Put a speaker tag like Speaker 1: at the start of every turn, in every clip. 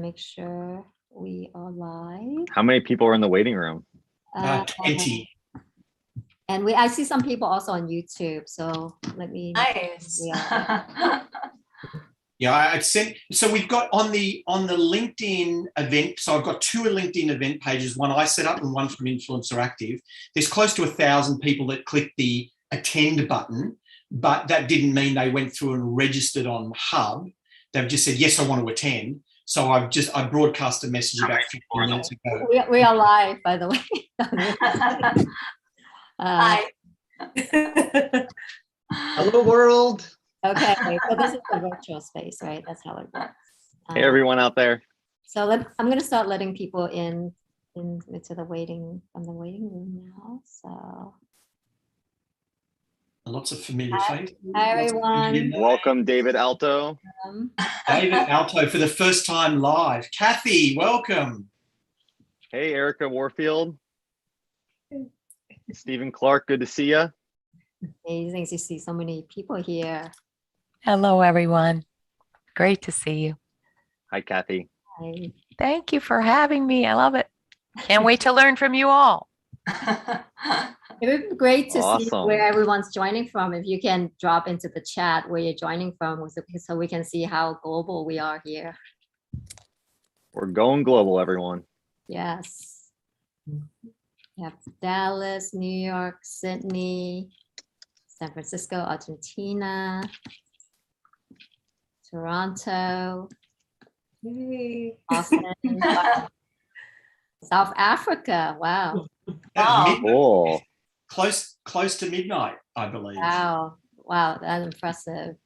Speaker 1: make sure we are live.
Speaker 2: How many people are in the waiting room?
Speaker 3: 20.
Speaker 1: And I see some people also on YouTube. So let me.
Speaker 4: Nice.
Speaker 3: Yeah, I sent. So we've got on the LinkedIn event. So I've got 2 LinkedIn event pages. One I set up and one from Influencer Active. There's close to 1,000 people that clicked the attend button, but that didn't mean they went through and registered on Hub. They've just said yes, I want to attend. So I broadcast a message about 15 minutes ago.
Speaker 1: We are live, by the way.
Speaker 4: Hi.
Speaker 5: Hello, world.
Speaker 1: Okay, so this is the virtual space, right? That's how it works.
Speaker 2: Hey, everyone out there.
Speaker 1: So I'm going to start letting people into the waiting room now. So
Speaker 3: Lots of familiar faces.
Speaker 1: hi everyone.
Speaker 2: Welcome, David Alto.
Speaker 3: David Alto for the first time live. Kathy, welcome.
Speaker 2: Hey, Erica Warfield. Stephen Clark, good to see you.
Speaker 1: Amazing to see so many people here.
Speaker 6: Hello, everyone. Great to see you.
Speaker 2: Hi, Kathy.
Speaker 1: Hi.
Speaker 6: Thank you for having me. I love it. Can't wait to learn from you all.
Speaker 1: It would be great to see
Speaker 2: Awesome.
Speaker 1: where everyone's joining from. If you can drop into the chat where you're joining from, so we can see how global we are here.
Speaker 2: We're going global, everyone.
Speaker 1: Yes. We have Dallas, New York, Sydney, San Francisco, Argentina, Toronto, Austin, South Africa. Wow.
Speaker 4: Wow.
Speaker 2: Cool.
Speaker 3: Close to midnight, I believe.
Speaker 1: Wow. Wow. That's impressive.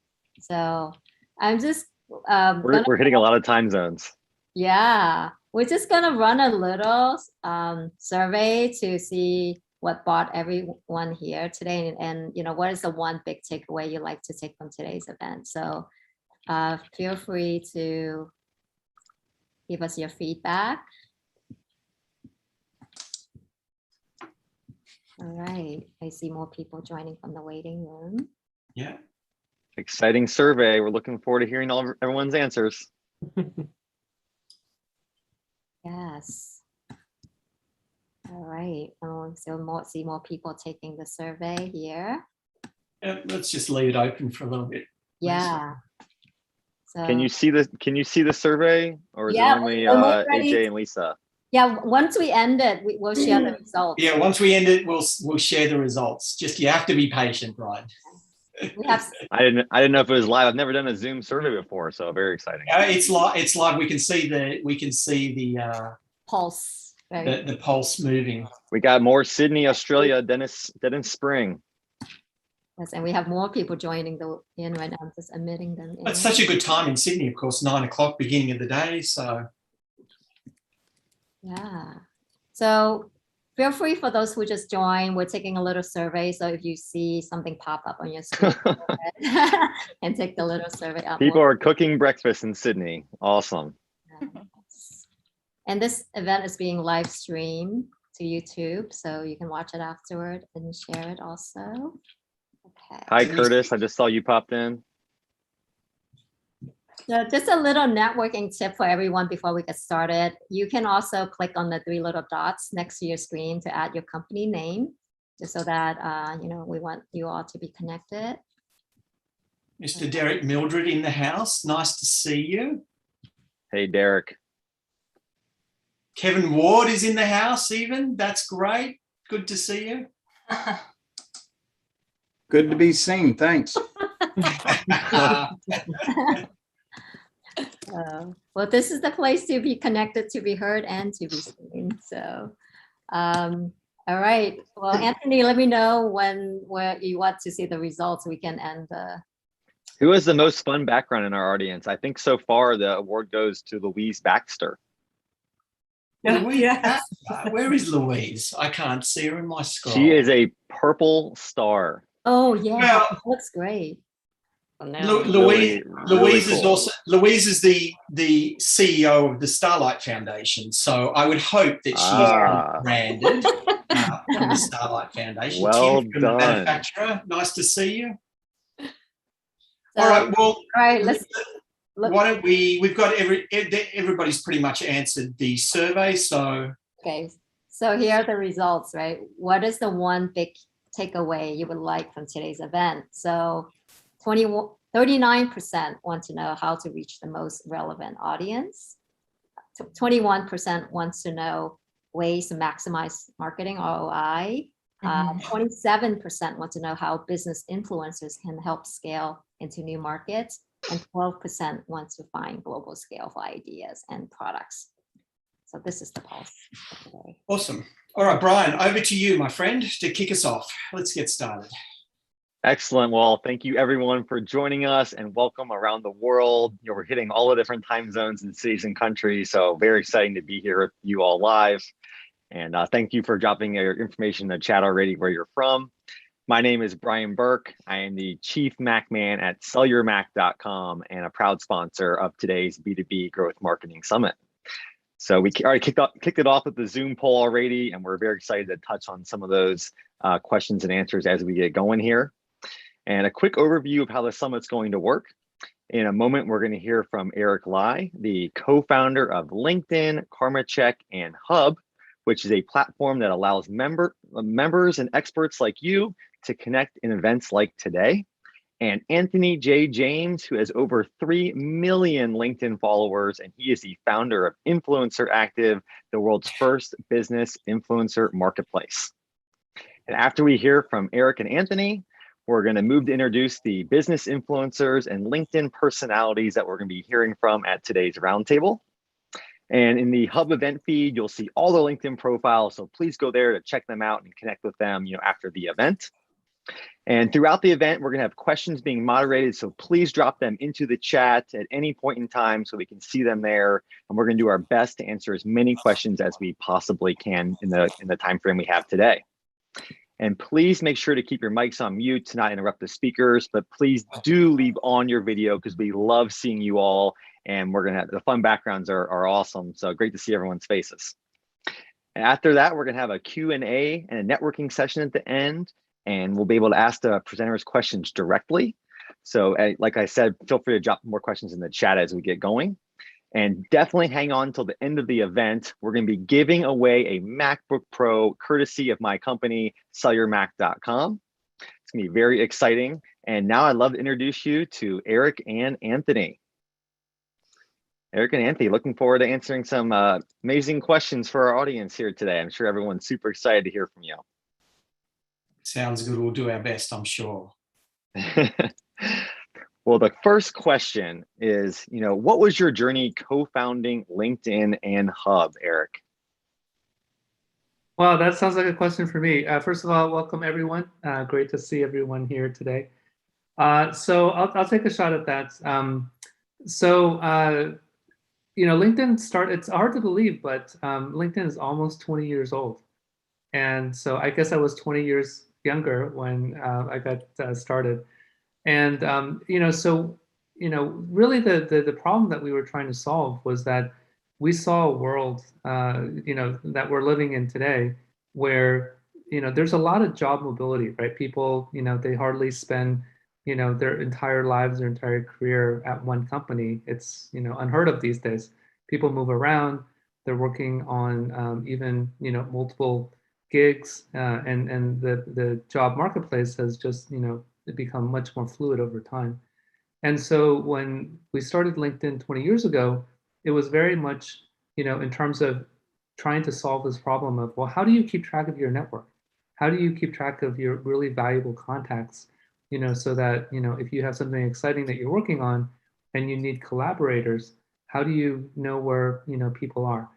Speaker 1: So I'm just
Speaker 2: We're hitting a lot of time zones.
Speaker 1: yeah, we're just gonna run a little survey to see what brought everyone here today, and you know, what is the one big takeaway you like to take from today's event. So feel free to give us your feedback. All right, I see more people joining from the waiting room.
Speaker 3: Yeah.
Speaker 2: Exciting survey. We're looking forward to hearing everyone's answers.
Speaker 1: Yes. All right, so see more people taking the survey here.
Speaker 3: Let's just leave it open for a little bit.
Speaker 1: Yeah. So
Speaker 2: Can you see the survey, or is
Speaker 1: Yeah,
Speaker 2: it only
Speaker 1: we're ready.
Speaker 2: AJ and Lisa?
Speaker 1: yeah, once we end it, we'll share the results.
Speaker 3: Yeah, once we end it, we'll share the results. Just you have to be patient, right?
Speaker 1: We have
Speaker 2: I didn't know if it was live. I've never done a Zoom survey before, so very exciting.
Speaker 3: It's live. We can see the
Speaker 1: pulse. Right?
Speaker 3: the pulse moving.
Speaker 2: We got more Sydney, Australia, Dennis Spring.
Speaker 1: Yes, and we have more people joining in right now. I'm just admitting them.
Speaker 3: It's such a good time in Sydney, of course, 9 o'clock, beginning of the day. So
Speaker 1: Yeah. So feel free for those who just joined. We're taking a little survey. So if you see something pop up on your screen, go ahead and take the little survey up.
Speaker 2: People are cooking breakfast in Sydney. Awesome.
Speaker 1: And this event is being live streamed to YouTube, so you can watch it afterward and share it also. Okay.
Speaker 2: Hi, Curtis. I just saw you popped in.
Speaker 1: So just a little networking tip for everyone before we get started. You can also click on the 3 little dots next to your screen to add your company name, just so that you know, we want you all to be connected.
Speaker 3: Mr. Derek Mildred in the house. Nice to see you.
Speaker 2: Hey, Derek.
Speaker 3: Kevin Ward is in the house even. That's great. Good to see you.
Speaker 5: Good to be seen. Thanks.
Speaker 1: Well, this is the place to be connected, to be heard, and to be seen. So, all right. Well, Anthony, let me know where you want to see the results. We can end the.
Speaker 2: Who has the most fun background in our audience? I think so far the award goes to Louise Baxter.
Speaker 3: Louise, where is Louise? I can't see her in my scroll.
Speaker 2: She is a purple star.
Speaker 1: Oh yeah,
Speaker 3: Well,
Speaker 1: looks great.
Speaker 3: Louise
Speaker 2: Really
Speaker 3: is
Speaker 2: cool.
Speaker 3: also the CEO of the Starlight Foundation. So I would hope that she is branded from the Starlight Foundation.
Speaker 2: Well
Speaker 3: Tim from the
Speaker 2: done.
Speaker 3: manufacturer. Nice to see you.
Speaker 1: So,
Speaker 3: All right. Well,
Speaker 1: all right. Let's.
Speaker 3: why don't we've got everybody's pretty much answered the survey. So,
Speaker 1: Okay, so here are the results, right? What is the one big takeaway you would like from today's event? So 39% want to know how to reach the most relevant audience. 21% wants to know ways to maximize marketing ROI. 27% want to know how business influencers can help scale into new markets. And 12% want to find global scale for ideas and products. So this is the pulse for today.
Speaker 3: awesome. All right, Brian, over to you, my friend, to kick us off. Let's get started.
Speaker 2: Excellent. Well, thank you everyone for joining us and welcome around the world. We're hitting all the different time zones and cities and countries. So very exciting to be here with you all live. And thank you for dropping your information in the chat already where you're from. My name is Brian Burke. I am the Chief Mac Man at sellyourmac.com and a proud sponsor of today's B2B Growth Marketing Summit. So we already kicked it off with the Zoom poll already, and we're very excited to touch on some of those questions and answers as we get going here. And a quick overview of how the summit's going to work. In a moment, we're going to hear from Eric Lai, the co-founder of LinkedIn, Karma Check, and Hub, which is a platform that allows members and experts like you to connect in events like today. And Anthony J. James, who has over 3 million LinkedIn followers, and he is the founder of Influencer Active, the world's first business influencer marketplace. And after we hear from Eric and Anthony, we're going to move to introduce the business influencers and LinkedIn personalities that we're going to be hearing from at today's roundtable. And in the Hub event feed, you'll see all the LinkedIn profiles. So please go there to check them out and connect with them, after the event. And throughout the event, we're going to have questions being moderated. So please drop them into the chat at any point in time so we can see them there. And we're going to do our best to answer as many questions as we possibly can in the time frame we have today. And please make sure to keep your mics on mute to not interrupt the speakers, but please do leave on your video because we love seeing you all. And we're going to have the fun backgrounds are awesome. So great to see everyone's faces. And after that, we're going to have a Q&A and a networking session at the end. And we'll be able to ask the presenters questions directly. So like I said, feel free to drop more questions in the chat as we get going. And definitely hang on until the end of the event. We're going to be giving away a MacBook Pro courtesy of my company, sellyourmac.com. It's going to be very exciting. And now I'd love to introduce you to Eric and Anthony. Eric and Anthony, looking forward to answering some amazing questions for our audience here today. I'm sure everyone's super excited to hear from you.
Speaker 3: Sounds good. We'll do our best, I'm sure.
Speaker 2: Well, the first question is, what was your journey co-founding LinkedIn and Hub, Eric?
Speaker 4: Well, that sounds like a question for me. First of all, welcome everyone. Great to see everyone here today. So I'll take a shot at that. LinkedIn started, it's hard to believe, but LinkedIn is almost 20 years old. And so I guess I was 20 years younger when I got started. And, really the problem that we were trying to solve was that we saw a world, that we're living in today where, there's a lot of job mobility, right? People, they hardly spend, their entire lives, their entire career at one company. It's, unheard of these days. People move around, they're working on even, multiple gigs, and the job marketplace has just, become much more fluid over time. And so when we started LinkedIn 20 years ago, it was very much, in terms of trying to solve this problem of, well, how do you keep track of your network? How do you keep track of your really valuable contacts, so that, if you have something exciting that you're working on and you need collaborators, how do you know where, people are?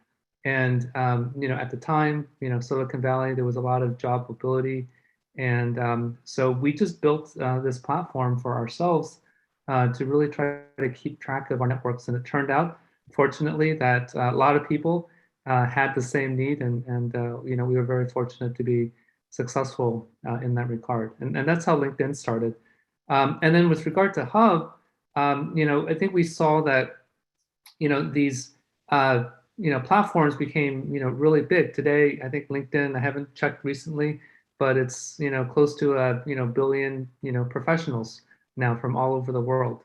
Speaker 4: And, at the time, Silicon Valley, there was a lot of job mobility. And so we just built this platform for ourselves to really try to keep track of our networks. And it turned out, fortunately, that a lot of people had the same need. And we were very fortunate to be successful in that regard. And that's how LinkedIn started. And then with regard to Hub, I think we saw that, these platforms became, really big. Today, I think LinkedIn, I haven't checked recently, but it's, close to a, billion, professionals now from all over the world.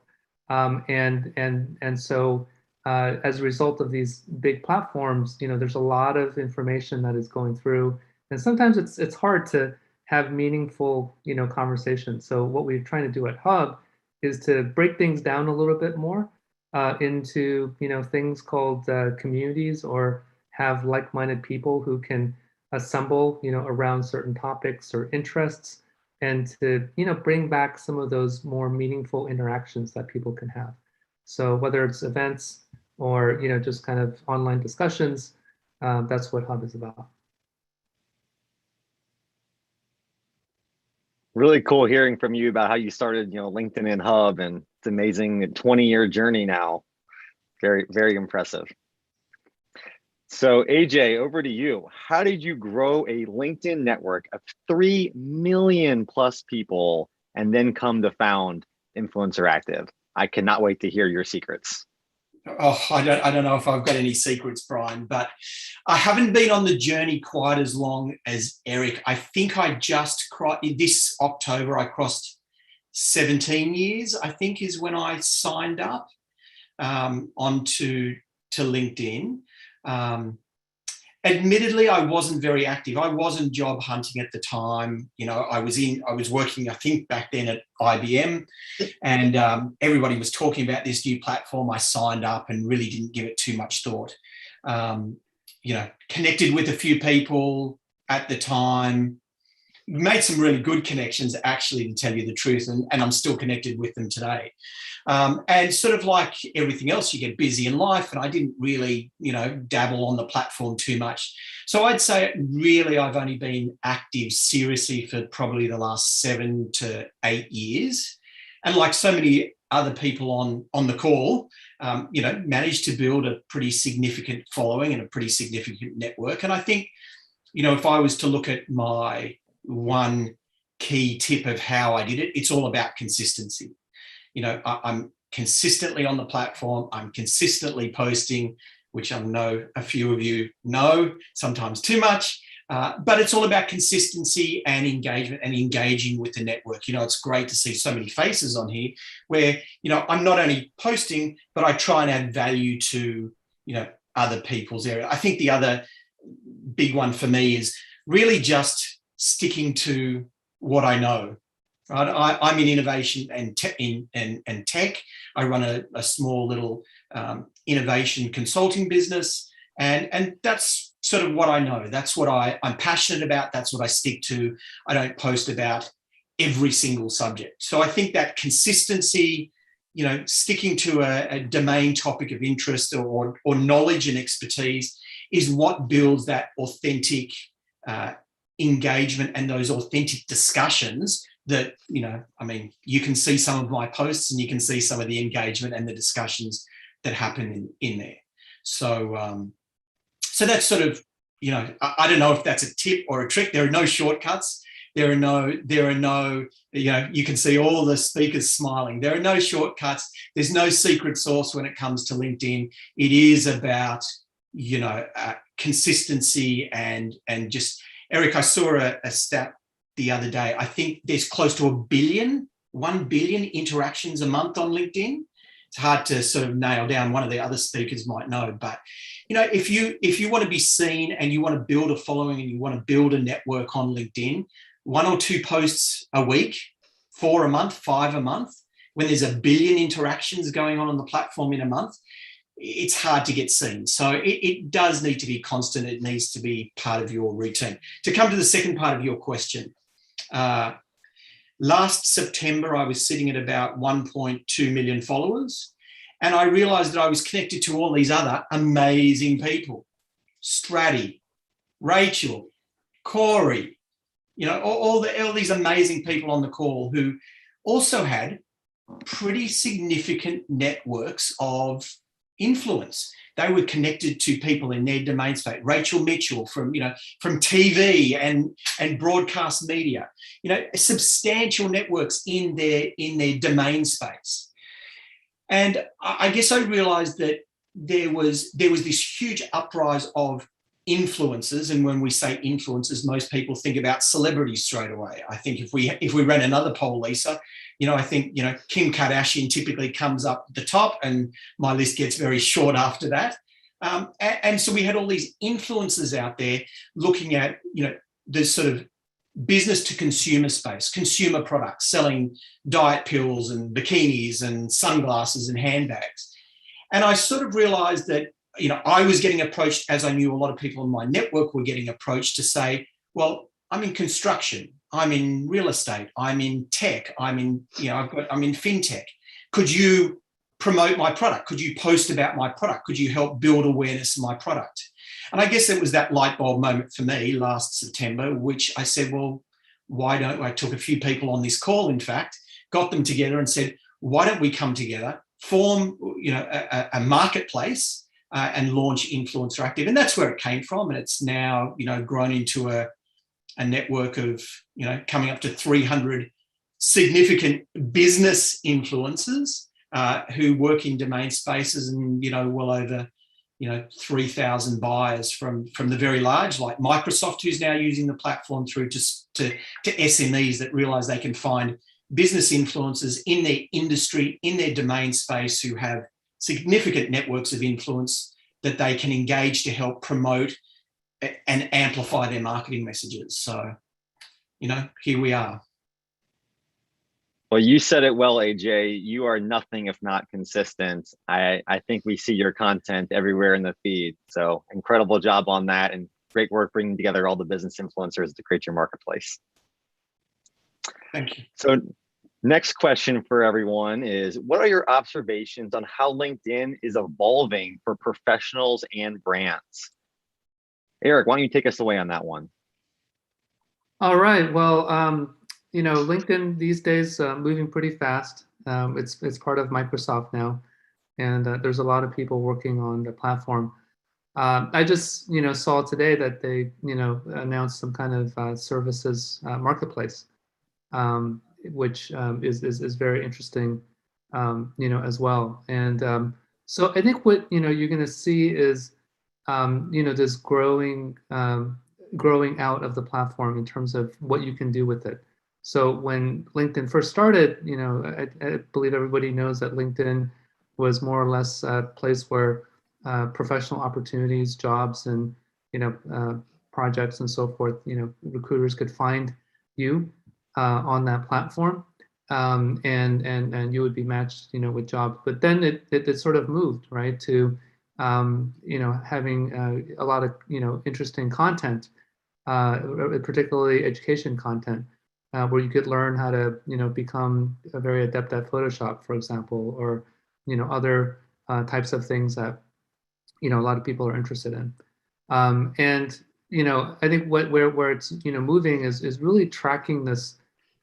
Speaker 4: And so as a result of these big platforms, there's a lot of information that is going through, and sometimes it's hard to have meaningful, conversations. So what we're trying to do at Hub is to break things down a little bit more into, things called communities, or have like-minded people who can assemble, around certain topics or interests, and to, bring back some of those more meaningful interactions that people can have. So whether it's events or, just kind of online discussions, that's what Hub is about.
Speaker 2: Really cool hearing from you about how you started, LinkedIn and Hub, and it's amazing, a 20-year journey now. Very, very impressive. So AJ, over to you. How did you grow a LinkedIn network of 3 million plus people and then come to found Influencer Active? I cannot wait to hear your secrets.
Speaker 3: Oh, I don't know if I've got any secrets, Brian, but I haven't been on the journey quite as long as Eric. I think I just this October, I crossed 17 years, I think, is when I signed up onto LinkedIn. Admittedly, I wasn't very active. I wasn't job hunting at the time. I was working, I think back then at IBM, and everybody was talking about this new platform. I signed up and really didn't give it too much thought. Connected with a few people at the time, made some really good connections, actually, to tell you the truth, and I'm still connected with them today. And sort of like everything else, you get busy in life, and I didn't really, dabble on the platform too much. So I'd say really I've only been active seriously for probably the last 7 to 8 years. And like so many other people on the call, managed to build a pretty significant following and a pretty significant network. And I think, if I was to look at my one key tip of how I did it, it's all about consistency. I'm consistently on the platform. I'm consistently posting, which I know a few of you know, sometimes too much, but it's all about consistency and engagement and engaging with the network. It's great to see so many faces on here where, I'm not only posting, but I try and add value to, other people's area. I think the other big one for me is really just sticking to what I know. Right? I'm in innovation and tech. I run a small little innovation consulting business, and that's sort of what I know. That's what I'm passionate about. That's what I stick to. I don't post about every single subject. So I think that consistency, sticking to a domain topic of interest or knowledge and expertise is what builds that authentic engagement and those authentic discussions that, you can see some of my posts and you can see some of the engagement and the discussions that happen in there. So, so that's sort of, I don't know if that's a tip or a trick. There are no shortcuts. There are no, you can see all the speakers smiling. There are no shortcuts. There's no secret sauce when it comes to LinkedIn. It is about, consistency and just, Eric, I saw a stat the other day. I think there's close to 1 billion interactions a month on LinkedIn. It's hard to sort of nail down. One of the other speakers might know, but if you want to be seen and you want to build a following and you want to build a network on LinkedIn, 1 or 2 posts a week, 4 a month, 5 a month, when there's 1 billion interactions going on the platform in a month, it's hard to get seen. So it does need to be constant. It needs to be part of your routine. To come to the second part of your question, last September, I was sitting at about 1.2 million followers, and I realized that I was connected to all these other amazing people. Straty, Rachel, Corey, all these amazing people on the call who also had pretty significant networks of influence. They were connected to people in their domain space. Rachel Mitchell from TV and broadcast media, substantial networks in their domain space. And I guess I realized that there was this huge uprise of influencers, and when we say influencers, most people think about celebrities straight away. I think if we ran another poll, Lisa, I think Kim Kardashian typically comes up at the top, and my list gets very short after that. And so we had all these influencers out there looking at the sort of business to consumer space, consumer products, selling diet pills and bikinis and sunglasses and handbags. And I sort of realized that I was getting approached, as I knew a lot of people in my network were getting approached, to say, well, I'm in construction, I'm in real estate, I'm in tech, I'm in fintech. Could you promote my product? Could you post about my product? Could you help build awareness of my product? And I guess it was that light bulb moment for me last September, which I said, well, why don't I took a few people on this call, in fact, got them together and said, why don't we come together, form a marketplace, and launch Influencer Active. And that's where it came from. And it's now, grown into a network of, coming up to 300 significant business influencers who work in domain spaces, and, well over, 3,000 buyers from the very large, like Microsoft, who's now using the platform, through to SMEs that realize they can find business influencers in their industry, in their domain space, who have significant networks of influence that they can engage to help promote and amplify their marketing messages. So, here we are.
Speaker 2: Well, you said it well, AJ. You are nothing if not consistent. I think we see your content everywhere in the feed. So incredible job on that, and great work bringing together all the business influencers to create your marketplace.
Speaker 3: Thank you.
Speaker 2: So next question for everyone is, what are your observations on how LinkedIn is evolving for professionals and brands? Eric, why don't you take us away on that one?
Speaker 4: All right. Well, LinkedIn these days moving pretty fast. It's part of Microsoft now, and there's a lot of people working on the platform. I just saw today that they announced some kind of services marketplace, which is very interesting, as well. And so I think what you're going to see is this growing out of the platform in terms of what you can do with it. So when LinkedIn first started, I believe everybody knows that LinkedIn was more or less a place where professional opportunities, jobs, and projects and so forth, recruiters could find you on that platform, and you would be matched, with jobs. But then it sort of moved right to having a lot of interesting content, particularly education content. Where you could learn how to, become a very adept at Photoshop, for example, or, other types of things that, a lot of people are interested in. And, I think where it's, moving is really tracking this,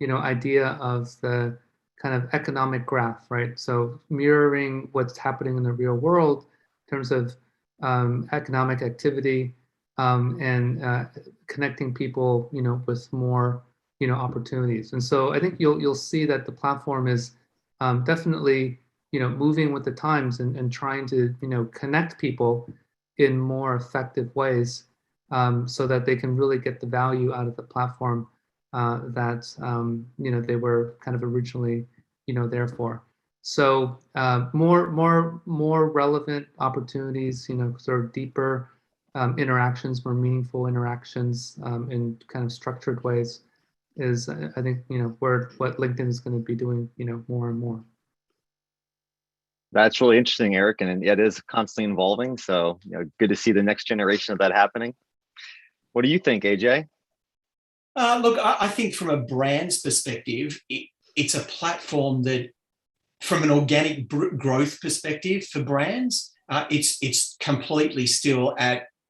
Speaker 4: idea of the kind of economic graph, right? So mirroring what's happening in the real world in terms of economic activity, and connecting people, with more opportunities. And so I think you'll see that the platform is definitely moving with the times and trying to connect people in more effective ways, so that they can really get the value out of the platform that they were kind of originally there for. So more relevant opportunities, sort of deeper interactions, more meaningful interactions in kind of structured ways, is I think what LinkedIn is going to be doing more and more.
Speaker 2: That's really interesting, Eric, and it is constantly evolving. So good to see the next generation of that happening. What do you think, AJ?
Speaker 3: Look, I think from a brand's perspective, it's a platform that, from an organic growth perspective for brands, it's completely still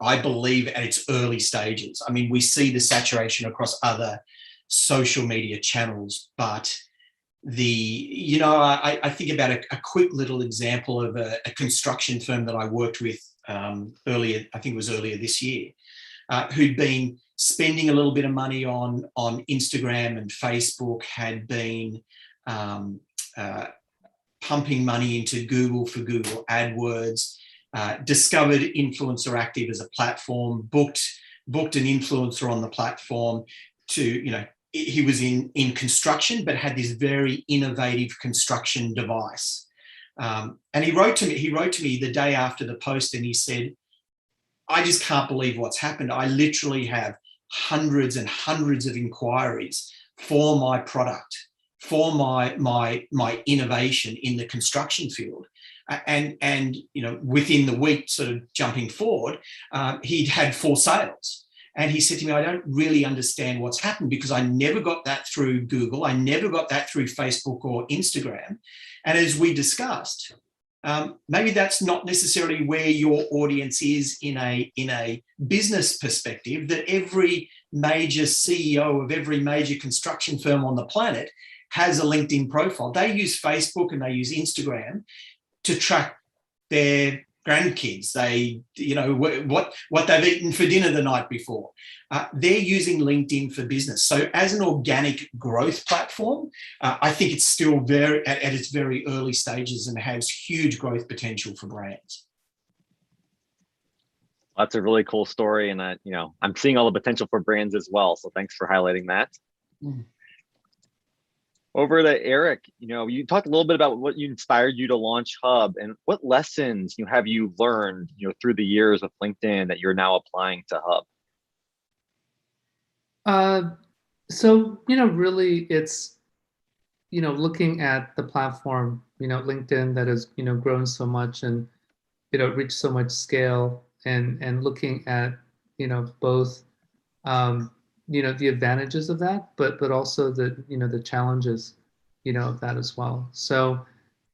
Speaker 3: I believe, at its early stages. I mean, we see the saturation across other social media channels, but I think about a quick little example of a construction firm that I worked with earlier, I think it was earlier this year, who'd been spending a little bit of money on Instagram and Facebook, had been pumping money into Google for Google AdWords, discovered Influencer Active as a platform, booked an influencer on the platform to, you know, he was in construction, but had this very innovative construction device. And he wrote to me the day after the post, and he said, I just can't believe what's happened. I literally have hundreds and hundreds of inquiries for my product, for my innovation in the construction field. And you know, within the week, sort of jumping forward, he'd had 4 sales. And he said to me, I don't really understand what's happened, because I never got that through Google. I never got that through Facebook or Instagram. And as we discussed, maybe that's not necessarily where your audience is in a business perspective, that every major CEO of every major construction firm on the planet has a LinkedIn profile. They use Facebook and they use Instagram to track their grandkids. They, you know, what they've eaten for dinner the night before. They're using LinkedIn for business. So as an organic growth platform, I think it's still very at its very early stages and has huge growth potential for brands.
Speaker 2: That's a really cool story, and you know, I'm seeing all the potential for brands as well. So thanks for highlighting that.
Speaker 3: Mm.
Speaker 2: Over to Eric, you know, you talked a little bit about what inspired you to launch Hub, and what lessons have you learned, you know, through the years with LinkedIn that you're now applying to Hub?
Speaker 4: So, you know, really it's, you know, looking at the platform, you know, LinkedIn that has, you know, grown so much and, you know, reached so much scale, and looking at, you know, both, you know, the advantages of that, but also the, you know, the challenges, you know, of that as well. So,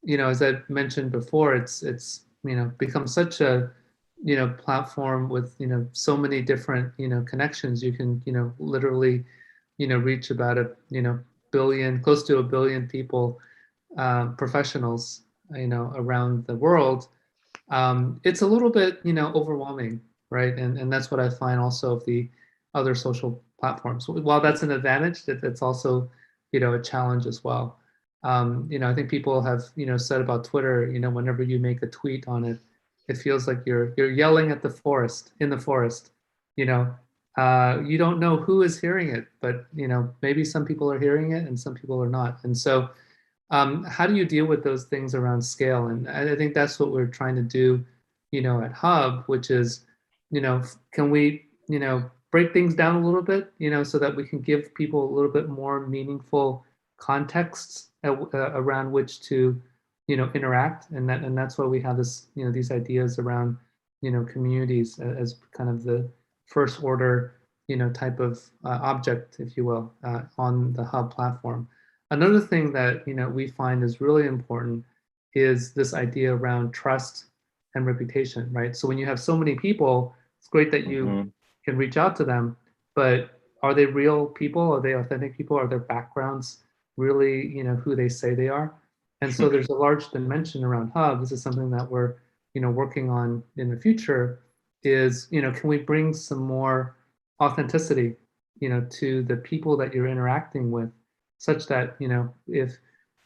Speaker 4: you know, as I mentioned before, it's you know, become such a, you know, platform with, you know, so many different, you know, connections. You can, you know, literally, you know, reach about a, you know, billion, close to 1 billion people, professionals, you know, around the world. It's a little bit, you know, overwhelming, right? And that's what I find also of the other social platforms. While that's an advantage, that's also, you know, a challenge as well. You know, I think people have, you know, said about Twitter, you know, whenever you make a tweet on it, it feels like you're yelling at the forest, in the forest. You know, you don't know who is hearing it, but, you know, maybe some people are hearing it and some people are not. And so how do you deal with those things around scale? And I think that's what we're trying to do, you know, at Hub, which is, you know, can we, you know, break things down a little bit, you know, so that we can give people a little bit more meaningful contexts around which to, you know, interact. And that's why we have this, you know, these ideas around, you know, communities as kind of the first order, you know, type of object, if you will, on the Hub platform. Another thing that, you know, we find is really important is this idea around trust and reputation, right? So when you have so many people, it's great that you can reach out to them, but are they real people? Are they authentic people? Are their backgrounds really, you know, who they say they are? And so there's a large dimension around Hub. This is something that we're, you know, working on in the future is, you know, can we bring some more authenticity, you know, to the people that you're interacting with, such that, you know, if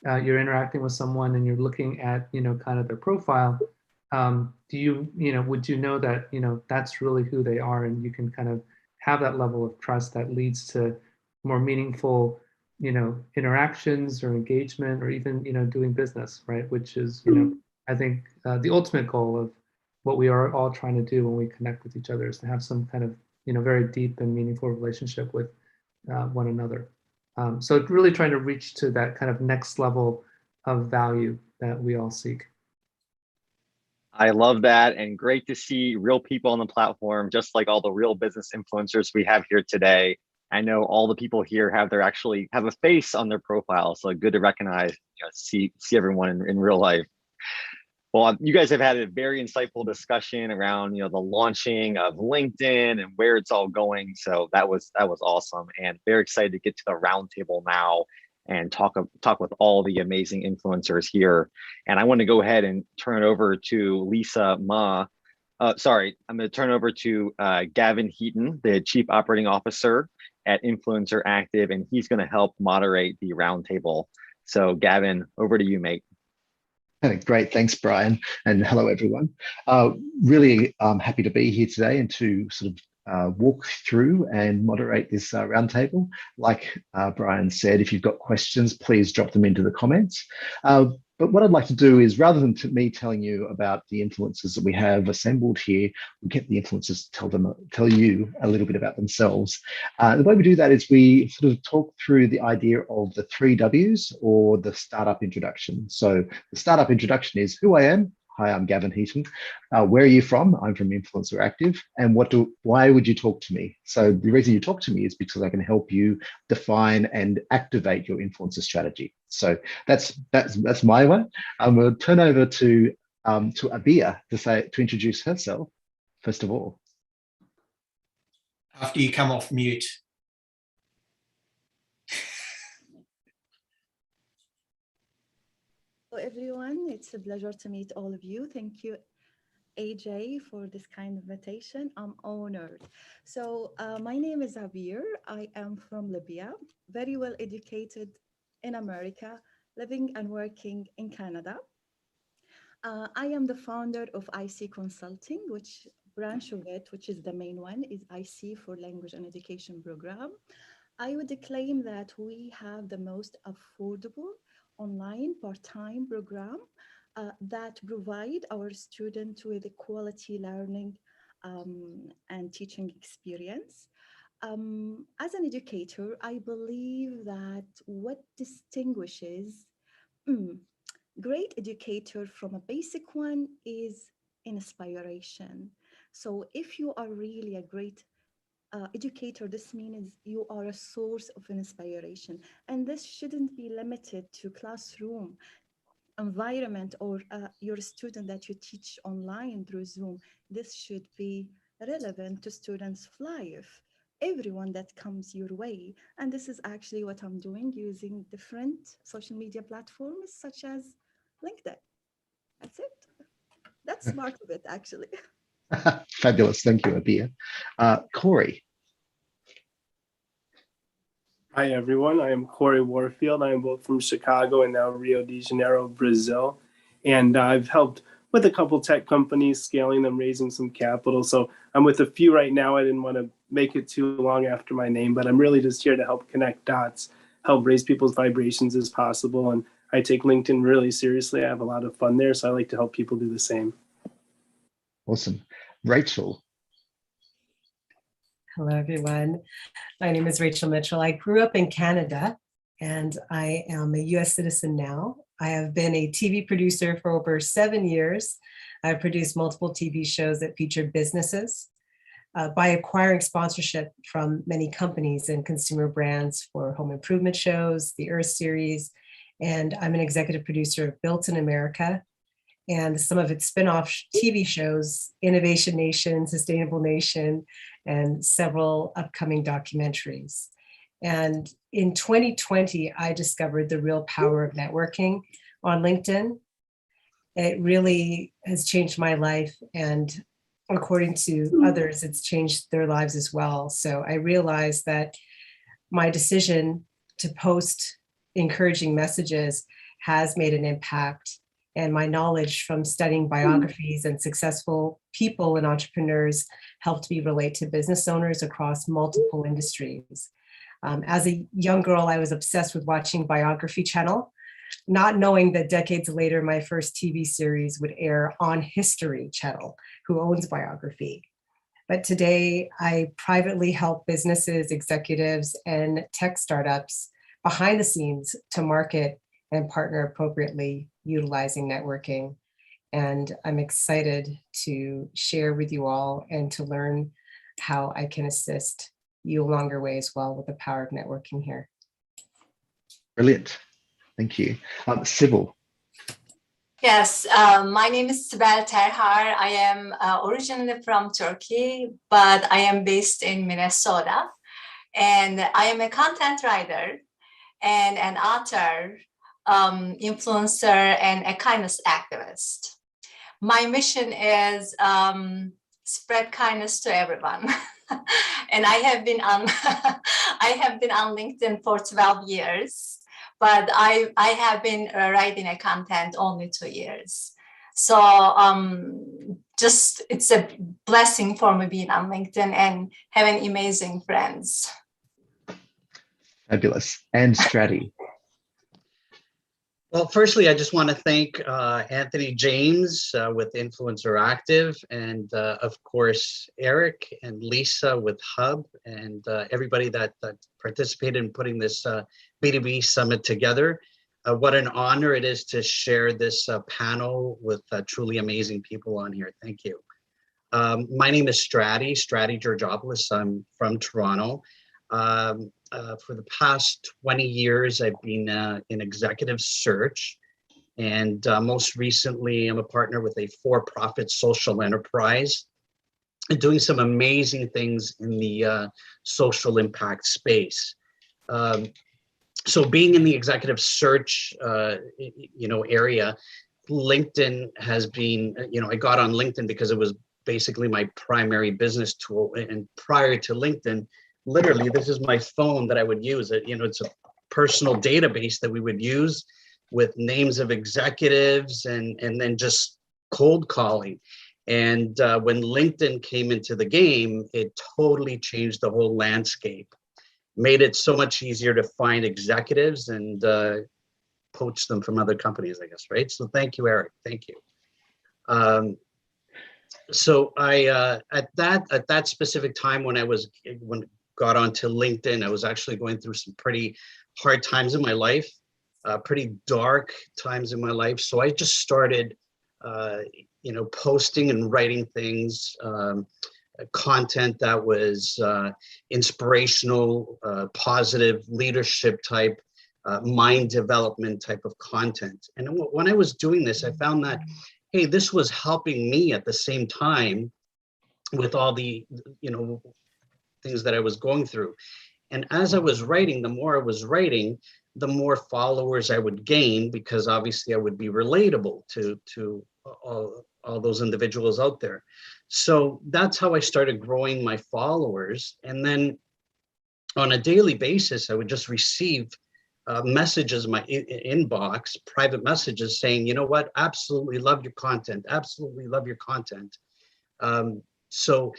Speaker 4: you're interacting with someone and you're looking at, you know, kind of their profile, do you, you know, would you know that, you know, that's really who they are, and you can kind of have that level of trust that leads to more meaningful, you know, interactions or engagement, or even, you know, doing business, right? Which is, you know, I think the ultimate goal of what we are all trying to do when we connect with each other is to have some kind of, you know, very deep and meaningful relationship with one another. So it's really trying to reach to that kind of next level of value that we all seek.
Speaker 2: I love that, and great to see real people on the platform, just like all the real business influencers we have here today. I know all the people here actually have a face on their profile, so good to recognize, you know, see everyone in real life. Well, you guys have had a very insightful discussion around, you know, the launching of LinkedIn and where it's all going. So that was awesome, and very excited to get to the roundtable now and talk with all the amazing influencers here. And I want to go ahead and turn it over to Lisa Ma. I'm going to turn over to Gavin Heaton, the Chief Operating Officer at Influencer Active, and he's going to help moderate the roundtable. So Gavin, over to you, mate.
Speaker 7: Great, thanks, Brian, and hello, everyone. Really happy to be here today and to sort of walk through and moderate this roundtable. Like Brian said, if you've got questions, please drop them into the comments. But what I'd like to do is, rather than me telling you about the influencers that we have assembled here, we get the influencers to tell you a little bit about themselves. The way we do that is we sort of talk through the idea of the 3 Ws, or the startup introduction. So the startup introduction is who I am. Hi, I'm Gavin Heaton. Where are you from? I'm from Influencer Active. And why would you talk to me? So the reason you talk to me is because I can help you define and activate your influencer strategy. So that's my one. I'm going to turn over to Abia to introduce herself first of all.
Speaker 3: After you come off mute.
Speaker 8: Hello, everyone. It's a pleasure to meet all of you. Thank you, AJ, for this kind of invitation. I'm honored. So my name is Abir. I am from Libya, very well educated in America, living and working in Canada. I am the founder of IC Consulting, which branch of it, which is the main one, is IC for Language and Education Program. I would claim that we have the most affordable online part-time program that provide our students with a quality learning and teaching experience. As an educator, I believe that what distinguishes great educator from a basic one is inspiration. So if you are really a great educator, this means you are a source of inspiration. And this shouldn't be limited to classroom environment or your student that you teach online through Zoom. This should be relevant to students' life, everyone that comes your way. And this is actually what I'm doing using different social media platforms such as LinkedIn. That's it. That's part of it, actually.
Speaker 7: Fabulous. Thank you, Abia. Corey.
Speaker 9: Hi, everyone. I am Corey Warfield. I am both from Chicago and now Rio de Janeiro, Brazil. And I've helped with a couple tech companies, scaling them, raising some capital. So I'm with a few right now. I didn't want to make it too long after my name, but I'm really just here to help connect dots, help raise people's vibrations as possible. And I take LinkedIn really seriously. I have a lot of fun there. So I like to help people do the same.
Speaker 7: Awesome. Rachel.
Speaker 10: Hello, everyone. My name is Rachel Mitchell. I grew up in Canada and I am a US citizen now. I have been a TV producer for over 7 years. I've produced multiple TV shows that featured businesses by acquiring sponsorship from many companies and consumer brands for home improvement shows, the Earth series, and I'm an executive producer of Built in America and some of its spin-off TV shows, Innovation Nation, Sustainable Nation, and several upcoming documentaries. And in 2020, I discovered the real power of networking on LinkedIn. It really has changed my life, and according to others, it's changed their lives as well. So I realized that my decision to post encouraging messages has made an impact, and my knowledge from studying biographies and successful people and entrepreneurs helped me relate to business owners across multiple industries. As a young girl, I was obsessed with watching Biography Channel, not knowing that decades later, my first TV series would air on History Channel, who owns Biography. But today, I privately help businesses, executives, and tech startups behind the scenes to market and partner appropriately utilizing networking. And I'm excited to share with you all and to learn how I can assist you along your way as well with the power of networking here.
Speaker 7: Brilliant. Thank you. Sybil.
Speaker 11: Yes, my name is Isabel Tejar. I am originally from Turkey, but I am based in Minnesota. And I am a content writer and an author, influencer, and a kindness activist. My mission is spread kindness to everyone. And I have been on I have been on LinkedIn for 12 years. but I have been writing a content only 2 years. So just it's a blessing for me being on LinkedIn and having amazing friends.
Speaker 7: Fabulous. And Straty.
Speaker 5: Well, firstly, I just want to thank Anthony James with Influencer Active, and of course, Eric and Lisa with Hub, and everybody that participated in putting this B2B summit together. What an honor it is to share this panel with truly amazing people on here. Thank you. My name is Straty Georgopoulos. I'm from Toronto. For the past 20 years, I've been in executive search, and most recently, I'm a partner with a for-profit social enterprise and doing some amazing things in the social impact space. So being in the executive search, area, LinkedIn has been, I got on LinkedIn because it was basically my primary business tool. And prior to LinkedIn, literally, this is my phone that I would use. It's a personal database that we would use with names of executives and then just cold calling. And when LinkedIn came into the game, it totally changed the whole landscape. Made it so much easier to find executives and poach them from other companies, I guess, right? So thank you, Eric. Thank you. So I at that specific time when got onto LinkedIn, I was actually going through some pretty hard times in my life, pretty dark times in my life. So I just started, posting and writing things. Content that was inspirational, positive leadership type, mind development type of content. And when I was doing this, I found that, hey, this was helping me at the same time with all the, things that I was going through. And as I was writing, the more I was writing, the more followers I would gain, because obviously I would be relatable to all those individuals out there. So that's how I started growing my followers. And then on a daily basis, I would just receive messages in my inbox, private messages saying, you know what, absolutely love your content. Absolutely love your content. So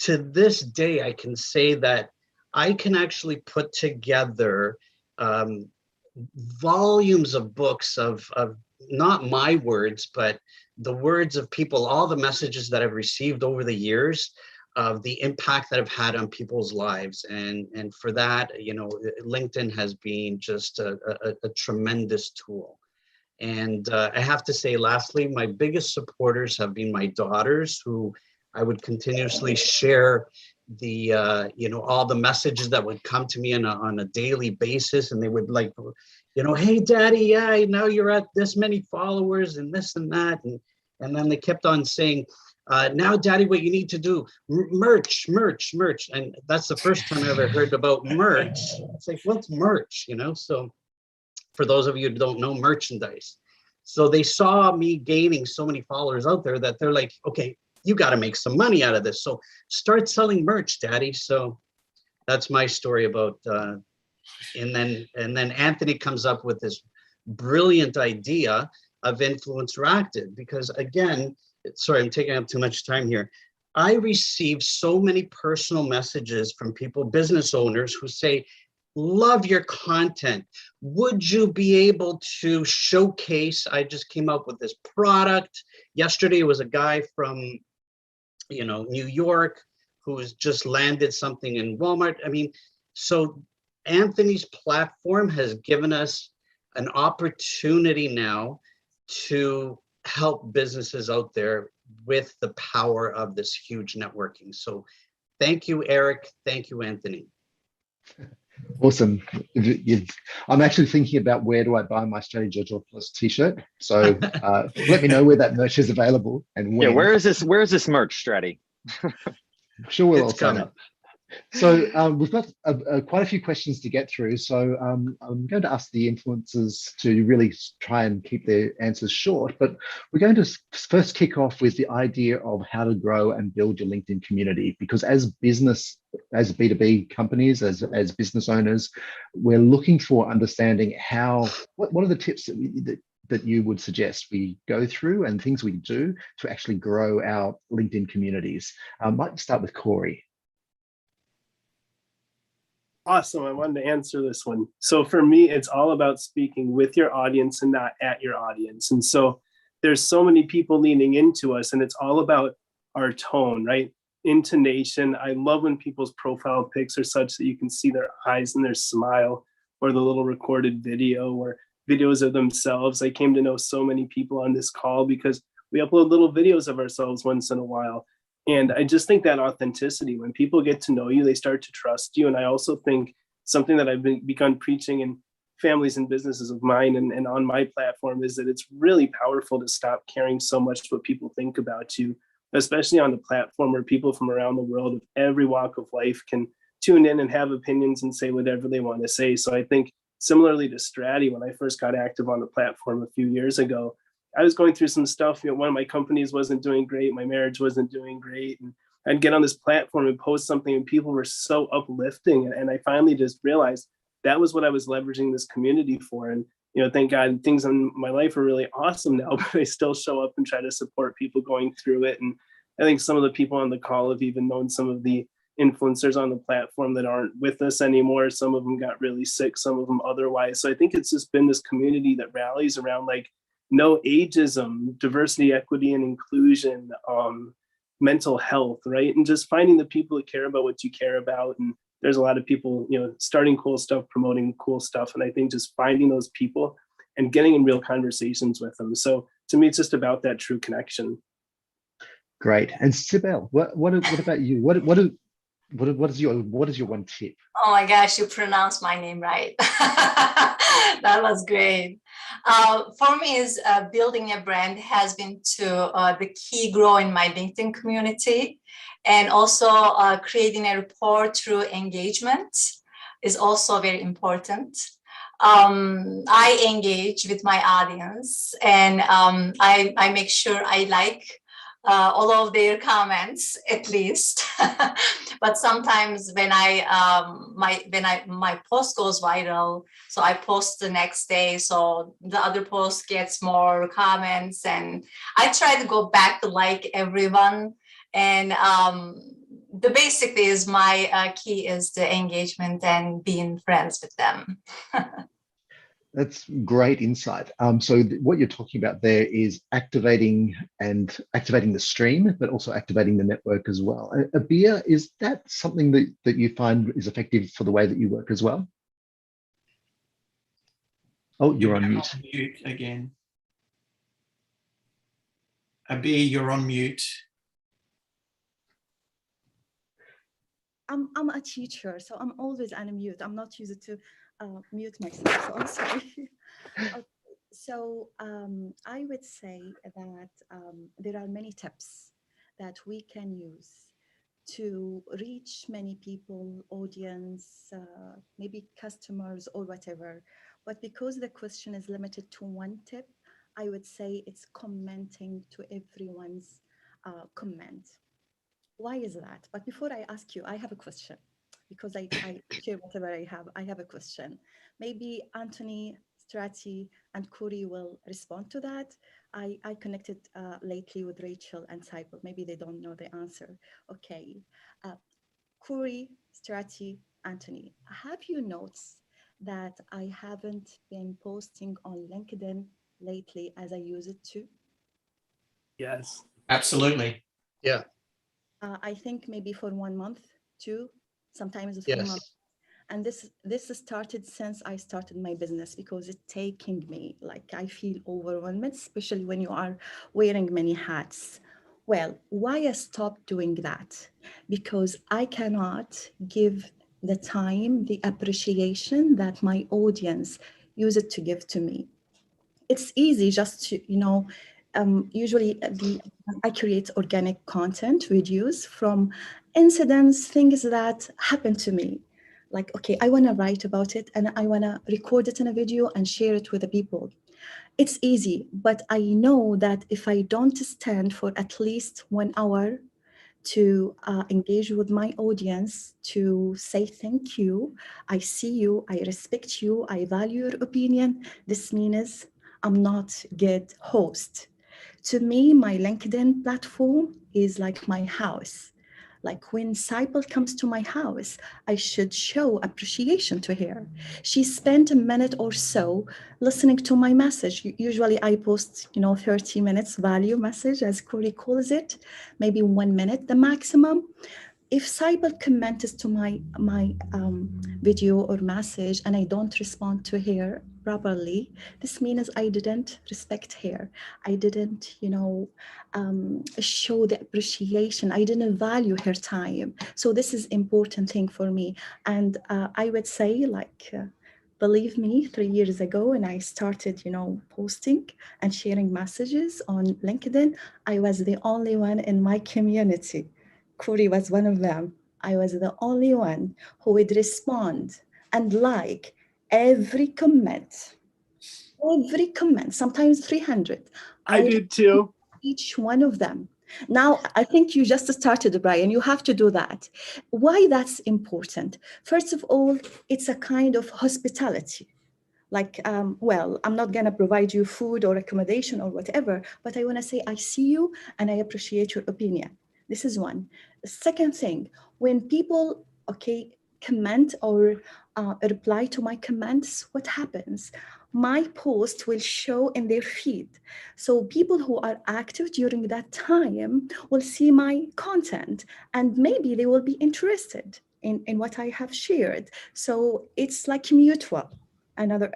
Speaker 5: to this day, I can say that I can actually put together volumes of books of not my words, but the words of people, all the messages that I've received over the years of the impact that I've had on people's lives. And for that, LinkedIn has been just a tremendous tool. And I have to say, lastly, my biggest supporters have been my daughters, who I would continuously share the, all the messages that would come to me on a daily basis. And they would like, hey, Daddy, yeah, now you're at this many followers and this and that. And then they kept on saying, now, Daddy, what you need to do, merch. And that's the first time I ever heard about merch. It's like, what's merch, So for those of you who don't know, merchandise. So they saw me gaining so many followers out there that they're like, okay, you got to make some money out of this. So start selling merch, Daddy. So that's my story about, and then Anthony comes up with this brilliant idea of Influencer Active, because again, sorry, I'm taking up too much time here. I receive so many personal messages from people, business owners, who say, love your content. Would you be able to showcase? I just came up with this product. Yesterday, it was a guy from, New York who has just landed something in Walmart. I mean, so Anthony's platform has given us an opportunity now to help businesses out there with the power of this huge networking. So thank you, Eric. Thank you, Anthony.
Speaker 7: Awesome. I'm actually thinking about where do I buy my Straty Georgopoulos t-shirt. So let me know where that merch is available and when.
Speaker 2: Yeah, where is this merch, Straty?
Speaker 7: I'm sure we'll all sign up. So we've got quite a few questions to get through. So I'm going to ask the influencers to really try and keep their answers short, but we're going to first kick off with the idea of how to grow and build your LinkedIn community, because as business as B2B companies, as business owners, we're looking for understanding what are the tips that you would suggest we go through and things we do to actually grow our LinkedIn communities. Might start with Corey.
Speaker 9: Awesome. I wanted to answer this one. So for me, it's all about speaking with your audience and not at your audience. And so there's so many people leaning into us, and it's all about our tone, right? Intonation. I love when people's profile pics are such that you can see their eyes and their smile, or the little recorded video or videos of themselves. I came to know so many people on this call because we upload little videos of ourselves once in a while. And I just think that authenticity, when people get to know you, they start to trust you. And I also think something that I've begun preaching in families and businesses of mine and on my platform is that it's really powerful to stop caring so much what people think about you, especially on the platform where people from around the world of every walk of life can tune in and have opinions and say whatever they want to say. So I think similarly to Straty, when I first got active on the platform a few years ago, I was going through some stuff. One of my companies wasn't doing great. My marriage wasn't doing great. And I'd get on this platform and post something and people were so uplifting. And I finally just realized that was what I was leveraging this community for. And, thank God things in my life are really awesome now, but I still show up and try to support people going through it. And I think some of the people on the call have even known some of the influencers on the platform that aren't with us anymore. Some of them got really sick, some of them otherwise. So I think it's just been this community that rallies around no ageism, diversity, equity, and inclusion, mental health, right? And just finding the people that care about what you care about. And there's a lot of people, starting cool stuff, promoting cool stuff. And I think just finding those people and getting in real conversations with them. So to me, it's just about that true connection.
Speaker 7: Great. And Isabel, what about you? What is your one tip?
Speaker 11: Oh my gosh, you pronounced my name right. That was great. For me, is building a brand has been the key grow in my LinkedIn community, and also creating a rapport through engagement is also very important. I engage with my audience, and I make sure I like all of their comments at least. But sometimes when my post goes viral, so I post the next day, so the other post gets more comments, and I try to go back to like everyone. And the basic is my key is the engagement and being friends with them.
Speaker 7: That's great insight. So what you're talking about there is activating the stream, but also activating the network as well. Abir, is that something that you find is effective for the way that you work as well? Oh, you're on mute.
Speaker 3: Mute again. Abir, you're on mute.
Speaker 8: I'm a teacher, so I'm always on mute. I'm not used to mute myself, so I'm sorry. So I would say that there are many tips that we can use to reach many people, audience, maybe customers or whatever. But because the question is limited to one tip, I would say it's commenting to everyone's comment. Why is that? But before I ask you, I have a question, because I share whatever I have a question. Maybe Anthony, Straty, and Corey will respond to that. I connected lately with Rachel and Isabel. Maybe they don't know the answer. Okay. Corey, Straty, Anthony, have you noticed that I haven't been posting on LinkedIn lately as I used to?
Speaker 9: Yes.
Speaker 3: Absolutely.
Speaker 5: Yeah.
Speaker 8: I think maybe for 1 month, 2, sometimes 3 months. And this started since I started my business, because it's taking me, like, I feel overwhelmed, especially when you are wearing many hats. Well, why I stopped doing that? Because I cannot give the time, the appreciation that my audience used to give to me. It's easy just to, usually I create organic content, videos from incidents, things that happen to me. Like, okay, I want to write about it and I want to record it in a video and share it with the people. It's easy, but I know that if I don't stand for at least 1 hour to engage with my audience, to say thank you, I see you, I respect you, I value your opinion. This means I'm not good host. To me, my LinkedIn platform is like my house. Like when Saibal comes to my house, I should show appreciation to her. She spent a minute or so listening to my message. Usually I post, 30 minutes value message, as Corey calls it, maybe 1 minute, the maximum. If Saibal comments to my video or message and I don't respond to her properly, this means I didn't respect her. I didn't, show the appreciation. I didn't value her time. So this is important thing for me. And I would say, believe me, 3 years ago when I started, posting and sharing messages on LinkedIn, I was the only one in my community. Corey was one of them. I was the only one who would respond and like every comment, sometimes 300.
Speaker 9: I did too.
Speaker 8: Each one of them. Now, I think you just started, Brian. You have to do that. Why that's important? First of all, it's a kind of hospitality. Well, I'm not going to provide you food or accommodation or whatever, but I want to say I see you and I appreciate your opinion. This is one. The second thing, when people, comment or reply to my comments, what happens? My post will show in their feed. So people who are active during that time will see my content and maybe they will be interested in what I have shared. So it's like mutual. Another,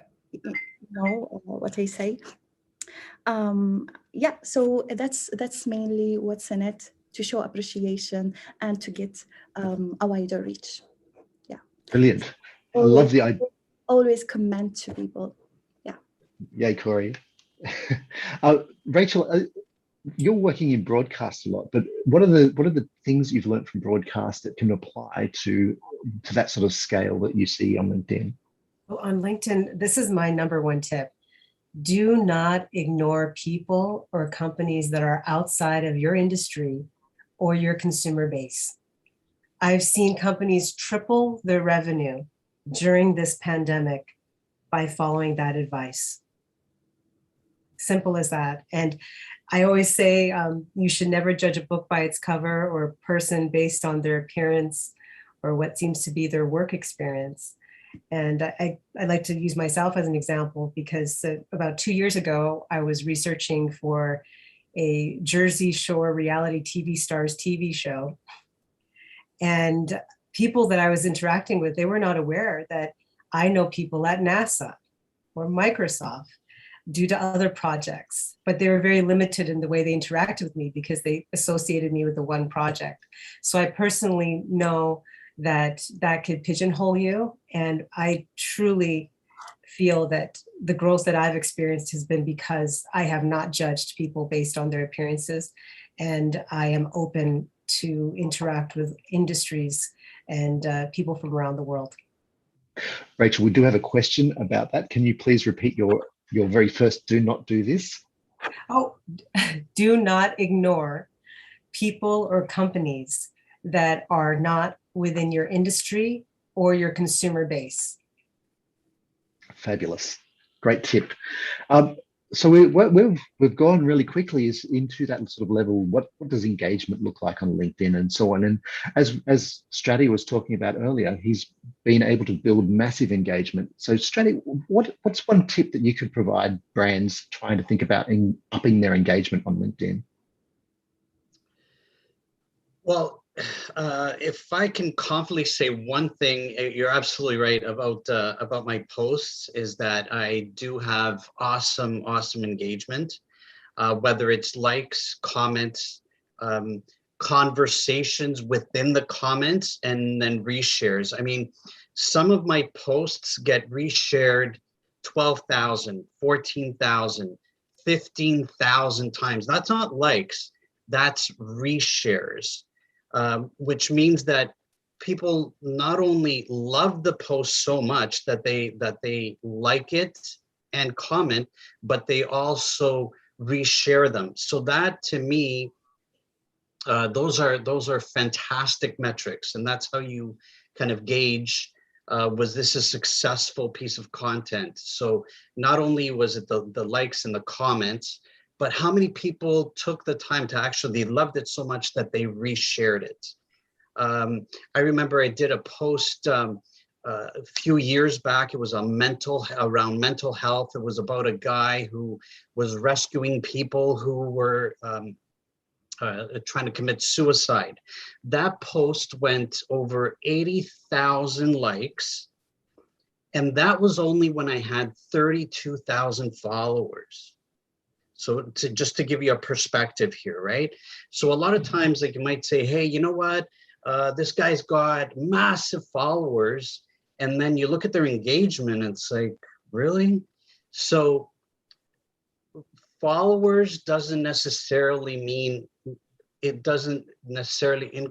Speaker 8: what I say. So that's mainly what's in it, to show appreciation and to get a wider reach. Yeah.
Speaker 7: Brilliant. I
Speaker 8: Always,
Speaker 7: love the idea.
Speaker 8: Always comment to people. Yeah.
Speaker 7: Yay, Corey. Rachel, you're working in broadcast a lot, but what are the things you've learned from broadcast that can apply to that sort of scale that you see on LinkedIn?
Speaker 10: Well, on LinkedIn, this is my number one tip. Do not ignore people or companies that are outside of your industry or your consumer base. I've seen companies triple their revenue during this pandemic by following that advice. Simple as that. And I always say you should never judge a book by its cover or a person based on their appearance or what seems to be their work experience. And I like to use myself as an example because about 2 years ago, I was researching for a Jersey Shore reality TV stars TV show. And people that I was interacting with, they were not aware that I know people at NASA or Microsoft due to other projects, but they were very limited in the way they interacted with me because they associated me with the one project. So I personally know that could pigeonhole you. And I truly feel that the growth that I've experienced has been because I have not judged people based on their appearances. And I am open to interact with industries and people from around the world.
Speaker 7: Rachel, we do have a question about that. Can you please repeat your very first do not do this?
Speaker 10: Oh, do not ignore people or companies that are not within your industry or your consumer base.
Speaker 7: Fabulous. Great tip. So we've gone really quickly into that sort of level. What does engagement look like on LinkedIn and so on? And as Straty was talking about earlier, he's been able to build massive engagement. So Straty, what's one tip that you could provide brands trying to think about upping their engagement on LinkedIn?
Speaker 5: Well, if I can confidently say one thing, you're absolutely right about my posts, is that I do have awesome engagement, whether it's likes, comments, conversations within the comments, and then reshares. I mean, some of my posts get reshared 12,000, 14,000, 15,000 times. That's not likes, that's reshares. Which means that people not only love the post so much that they like it and comment, but they also reshare them. So that to me those are fantastic metrics, and that's how you kind of gauge, was this a successful piece of content? So not only was it the likes and the comments, but how many people took the time to actually, they loved it so much that they reshared it. I remember I did a post a few years back. It was around mental health. It was about a guy who was rescuing people who were trying to commit suicide. That post went over 80,000 likes, and that was only when I had 32,000 followers. So just to give you a perspective here, right? So a lot of times, like, you might say, hey, you know what? This guy's got massive followers, and then you look at their engagement and it's like, really? So followers doesn't necessarily mean, it doesn't necessarily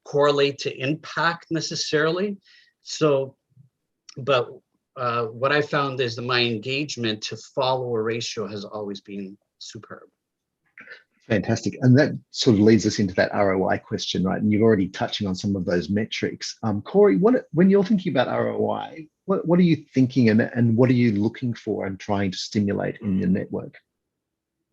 Speaker 5: correlate to impact necessarily. So, but what I found is that my engagement to follower ratio has always been superb.
Speaker 7: Fantastic. And that sort of leads us into that ROI question, right? And you're already touching on some of those metrics. Corey, when you're thinking about ROI, what are you thinking, and what are you looking for and trying to stimulate in your network?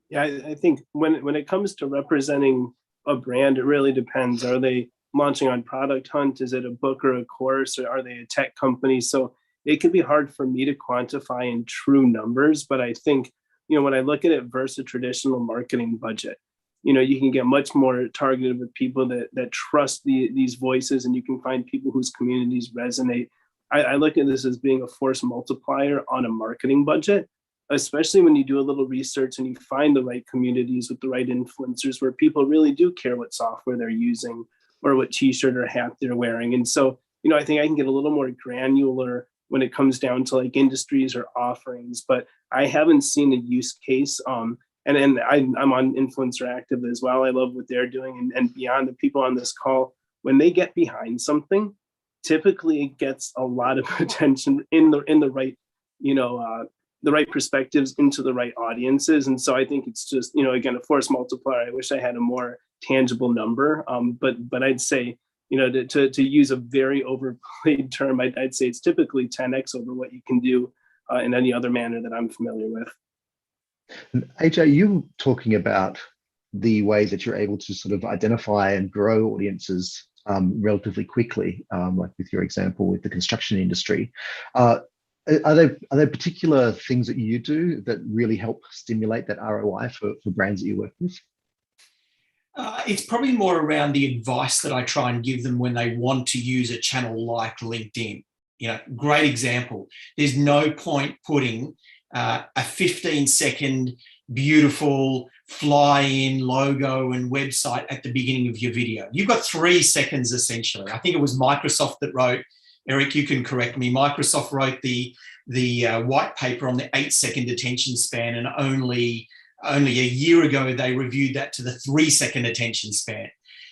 Speaker 9: Yeah, I think when it comes to representing a brand, it really depends. Are they launching on Product Hunt? Is it a book or a course, or are they a tech company? So it can be hard for me to quantify in true numbers, but I think, when I look at it versus a traditional marketing budget, you can get much more targeted with people that trust these voices, and you can find people whose communities resonate. I look at this as being a force multiplier on a marketing budget, especially when you do a little research and you find the right communities with the right influencers where people really do care what software they're using or what t-shirt or hat they're wearing. And so, I think I can get a little more granular when it comes down to like industries or offerings, but I haven't seen a use case. And I'm on Influencer Active as well. I love what they're doing, and beyond the people on this call, when they get behind something, typically it gets a lot of attention in the right, the right perspectives into the right audiences. And so I think it's just, again, a force multiplier. I wish I had a more tangible number, but I'd say, to use a very overplayed term, I'd say it's typically 10x over what you can do in any other manner that I'm familiar with.
Speaker 7: AJ, you were talking about the way that you're able to sort of identify and grow audiences relatively quickly, like with your example with the construction industry. Are there particular things that you do that really help stimulate that ROI for brands that you work with?
Speaker 3: It's probably more around the advice that I try and give them when they want to use a channel like LinkedIn. Great example. There's no point putting a 15-second beautiful fly-in logo and website at the beginning of your video. You've got 3 seconds essentially. I think it was Microsoft that wrote, Eric, you can correct me, Microsoft wrote the white paper on the 8-second attention span, and only a year ago they reviewed that to the 3-second attention span.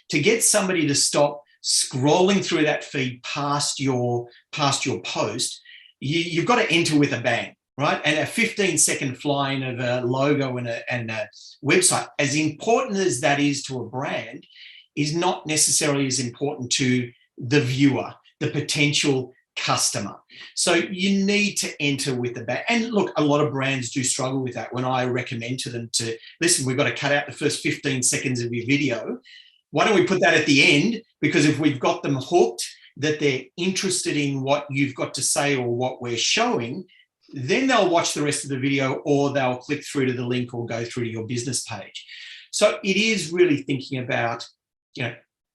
Speaker 3: To get somebody to stop scrolling through that feed past your post, you've got to enter with a bang, right? And a 15-second fly-in of a logo and a website, as important as that is to a brand, is not necessarily as important to the viewer, the potential customer. So you need to enter with the bang. And look, a lot of brands do struggle with that. When I recommend to them to, listen, we've got to cut out the first 15 seconds of your video. Why don't we put that at the end? Because if we've got them hooked, that they're interested in what you've got to say or what we're showing, then they'll watch the rest of the video, or they'll click through to the link or go through to your business page. So it is really thinking about,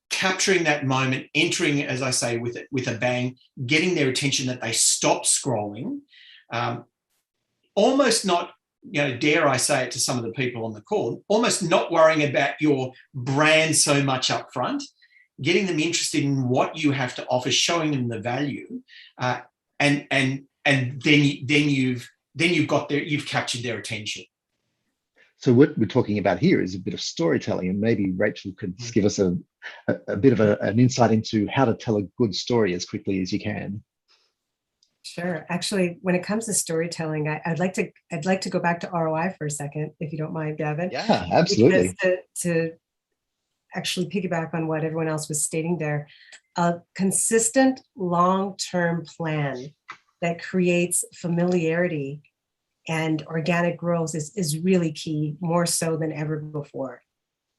Speaker 3: capturing that moment, entering, as I say, with a bang, getting their attention that they stop scrolling, almost not, dare I say it to some of the people on the call, almost not worrying about your brand so much up front, getting them interested in what you have to offer, showing them the value, and then you've captured their attention.
Speaker 7: So what we're talking about here is a bit of storytelling, and maybe Rachel could give us a bit of an insight into how to tell a good story as quickly as you can.
Speaker 10: Sure. Actually, when it comes to storytelling, I'd like to go back to ROI for a second, if you don't mind, Gavin.
Speaker 7: Yeah, absolutely.
Speaker 10: Because actually piggyback on what everyone else was stating there. A consistent long-term plan that creates familiarity and organic growth is really key, more so than ever before.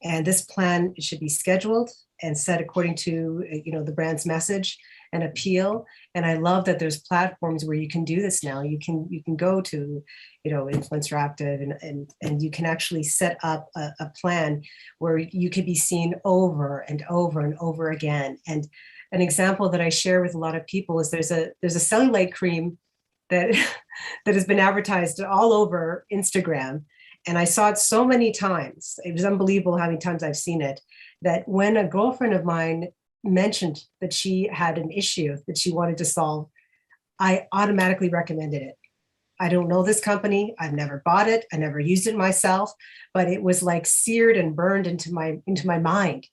Speaker 10: And this plan should be scheduled and set according to the brand's message and appeal. And I love that there's platforms where you can do this now. You can go to Influencer Active and you can actually set up a plan where you could be seen over and over and over again. And an example that I share with a lot of people is there's a cellulite cream that that has been advertised all over Instagram. And I saw it so many times. It was unbelievable how many times I've seen it, that when a girlfriend of mine mentioned that she had an issue that she wanted to solve, I automatically recommended it. I don't know this company. I've never bought it. I never used it myself, but it was like seared and burned into my mind.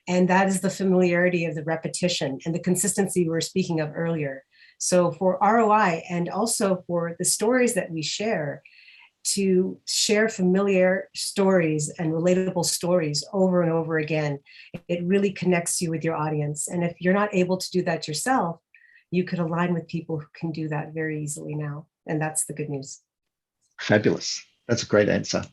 Speaker 10: And that is the familiarity of the repetition and the consistency we were speaking of earlier. So for ROI and also for the stories that we share, to share familiar stories and relatable stories over and over again, it really connects you with your audience. And if you're not able to do that yourself, you could align with people who can do that very easily now. And that's the good news.
Speaker 7: Fabulous. That's a great answer.